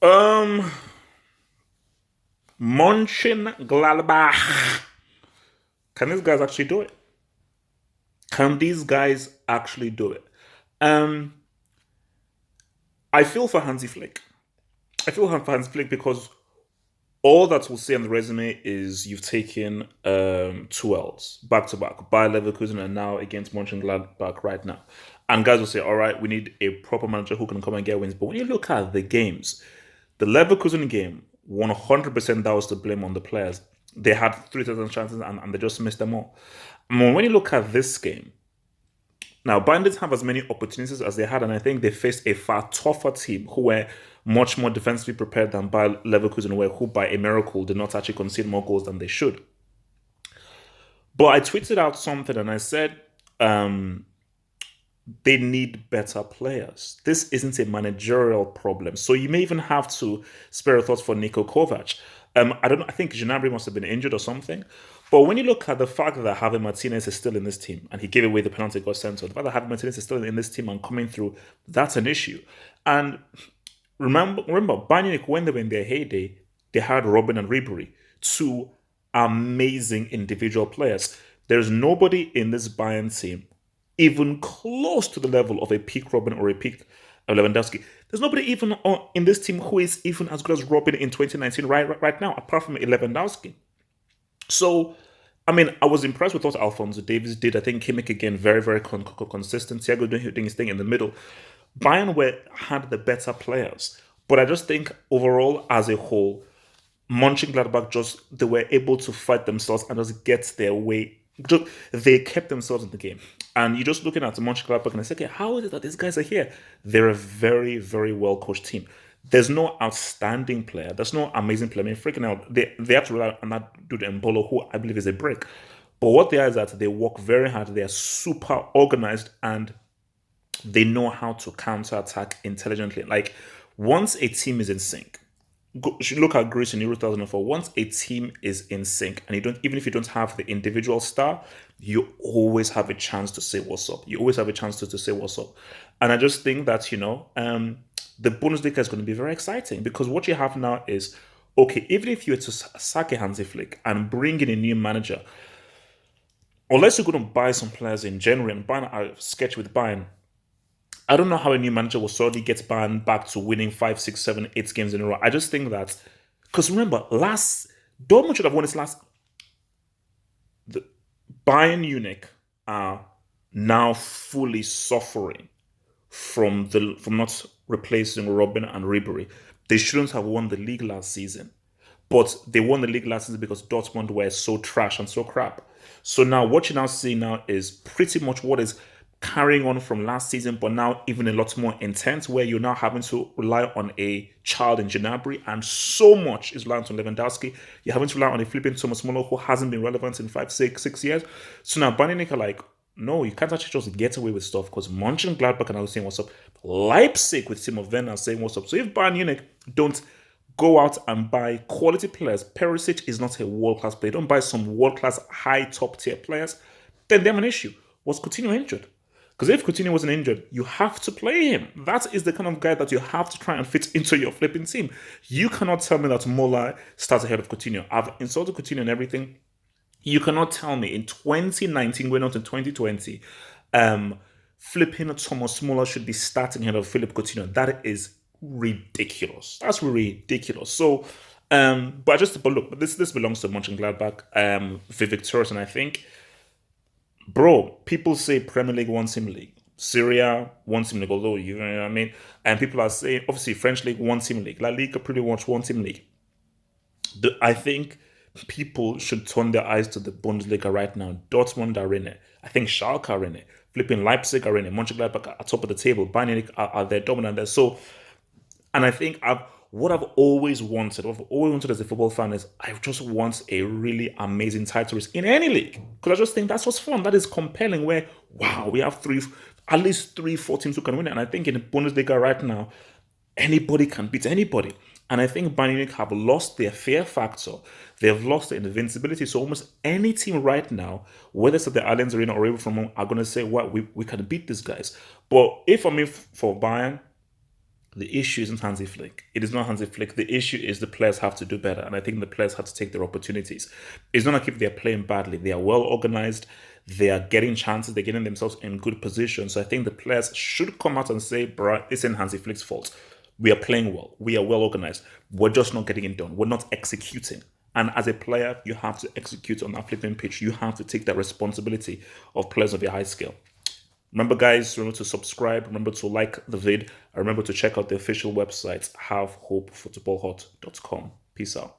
Um, Monchengladbach. Can these guys actually do it? Can these guys actually do it? Um, I feel for Hansi Flick. I feel for Hansi Flick because all that we'll see on the resume is you've taken two L's back to back by Leverkusen and now against Monchengladbach right now. And guys will say, all right, we need a proper manager who can come and get wins. But when you look at the games, the Leverkusen game, 100% that was to blame on the players. They had 3,000 chances and they just missed them all. I mean, when you look at this game, now, Bayern didn't have as many opportunities as they had, and I think they faced a far tougher team who were much more defensively prepared than Bayer Leverkusen were, who by a miracle did not actually concede more goals than they should. But I tweeted out something and I said um, they need better players. This isn't a managerial problem. So you may even have to spare a thought for Niko Kovac. I don't know, I think Gnabry must have been injured or something. But when you look at the fact that Javi Martinez is still in this team and he gave away the penalty got sent, so the fact that Javi Martinez is still in this team and coming through, that's an issue. And remember, Bayern Munich, when they were in their heyday, they had Robin and Ribery, two amazing individual players. There's nobody in this Bayern team even close to the level of a peak Robin or a peak Lewandowski. There's nobody even in this team who is even as good as Robin in 2019 right now, apart from Lewandowski. So, I mean, I was impressed with what Alphonso Davies did. I think Kimmich again, very, very consistent. Thiago doing his thing in the middle. Bayern had the better players. But I just think overall, as a whole, Monchengladbach just they were able to fight themselves and just get their way. Just, they kept themselves in the game. And you're just looking at Monchengladbach and I say, okay, how is it that these guys are here? They're a very, very well coached team. There's no outstanding player. There's no amazing player. I mean, freaking out. They have to rely on that dude Embolo, who I believe is a brick. But what they are is that they work very hard. They are super organized and they know how to counter attack intelligently. Like once a team is in sync, look at Greece in Euro 2004. Once a team is in sync, and you don't, even if you don't have the individual star, you always have a chance to say what's up. You always have a chance to say what's up. And I just think that the Bundesliga is going to be very exciting because what you have now is okay. Even if you were to sack a Hansi Flick and bring in a new manager, unless you're going to buy some players in January and buy a sketch with Bayern, I don't know how a new manager will suddenly get Bayern back to winning 5, 6, 7, 8 games in a row. I just think that because remember, last Dortmund should have won its last. The Bayern Munich are now fully suffering from not replacing Robin and Ribery. They shouldn't have won the league last season, but they won the league last season because Dortmund were so trash and so crap. So now what you now see now is pretty much what is carrying on from last season, but now even a lot more intense, where you're now having to rely on a child in Gnabry, and so much is reliant on Lewandowski. You're having to rely on a flipping Thomas Muller who hasn't been relevant in 5, 6 years. So now Bayern Munich are like, no, you can't actually just get away with stuff because Mönchengladbach are now saying what's up. Leipzig with Timo Werner saying what's up. So if Bayern Munich don't go out and buy quality players, Perisic is not a world-class player. Don't buy some world-class high top tier players, then they have an issue. Was Coutinho injured? Because if Coutinho wasn't injured, you have to play him. That is the kind of guy that you have to try and fit into your flipping team. You cannot tell me that Mola starts ahead of Coutinho. I've insulted Coutinho and everything. You cannot tell me in 2019, going on to 2020, flipping Thomas Muller should be starting ahead of Philip Coutinho. That is ridiculous. That's ridiculous. So, but look, this belongs to Mönchengladbach, victorious, and I think bro, people say Premier League one team league. Syria one team league, although you know what I mean. And people are saying obviously French league one team league. La Liga pretty much one team league. I think people should turn their eyes to the Bundesliga right now. Dortmund are in it. I think Schalke are in it. Flipping Leipzig are in it. Mönchengladbach are top of the table. Bayern Munich are there, dominant there. So, and I think I've always wanted as a football fan is I just want a really amazing title race in any league. Because I just think that's what's fun. That is compelling where, wow, we have at least 3, 4 teams who can win it. And I think in the Bundesliga right now, anybody can beat anybody. And I think Bayern Munich have lost their fear factor. They've lost their invincibility. So almost any team right now, whether it's at the Allianz Arena or even from home, are going to say, well, we can beat these guys. But if for Bayern, The issue isn't Hansi Flick. It is not Hansi Flick. The issue is the players have to do better. And I think the players have to take their opportunities. It's not like if they're playing badly. They are well organized. They are getting chances. They're getting themselves in good position. So I think the players should come out and say, bruh, this isn't Hansi Flick's fault. We are playing well. We are well organized. We're just not getting it done. We're not executing. And as a player, you have to execute on that flipping pitch. You have to take that responsibility of players of a high scale. Remember, guys, remember to subscribe. Remember to like the vid. Remember to check out the official website, havehopefootballhut.com. Peace out.